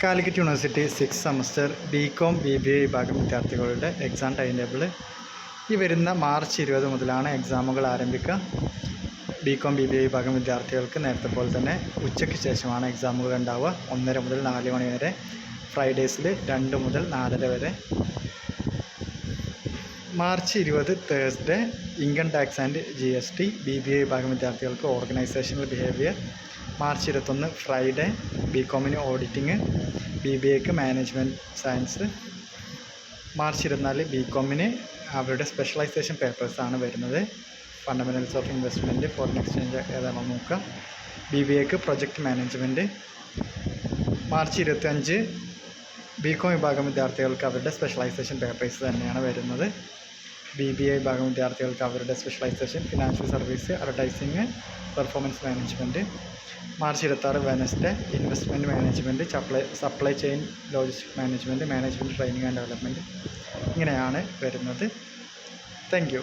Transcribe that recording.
Calicut university 6th semester BCom BBA വിഭാഗം വിദ്യാർത്ഥികളുടെ exam time table ഈ വരുന്ന മാർച്ച് 20 മുതലാണ് എക്സാമുകൾ ആരംഭിക്കുക. ബികോം BBA വിഭാഗം വിദ്യാർത്ഥികൾക്ക് നേരത്തെ പോലെ തന്നെ ഉച്ചയ്ക്ക് ശേഷമാണ് എക്സാമുകൾ ഉണ്ടാവുക. 1:30 മുതൽ 4 മണി വരെ, ഫ്രൈഡേസിൽ 2 മുതൽ 4:30 വരെ. March 20 Thursday income tax and GST BBA വിഭാഗം വിദ്യാർത്ഥികൾക്ക് ഓർഗനൈസേഷണൽ ബിഹേവിയർ. മാർച്ച് 21 ഫ്രൈഡേ ബികോമിന് ഓഡിറ്റിങ്, BBAക്ക് മാനേജ്മെൻറ്റ് സയൻസ്. മാർച്ച് 24 ബികോമിന് അവരുടെ സ്പെഷ്യലൈസേഷൻ പേപ്പേഴ്സാണ് വരുന്നത്. Fundamentals of investment, foreign exchange ഏതാണോ നോക്കുക. BBAക്ക് പ്രൊജക്റ്റ് മാനേജ്മെൻറ്റ്. മാർച്ച് 25 ബികോം വിഭാഗം വിദ്യാർത്ഥികൾക്ക് അവരുടെ സ്പെഷ്യലൈസേഷൻ പേപ്പേഴ്സ് തന്നെയാണ് വരുന്നത്. BBA വിഭാഗം വിദ്യാർത്ഥികൾക്ക് അവരുടെ specialisation financial service, advertising, performance management. March 26 Wednesday investment management, supply chain logistic management, management training and development. ഇങ്ങനെയാണ് വരുന്നത്. Thank U.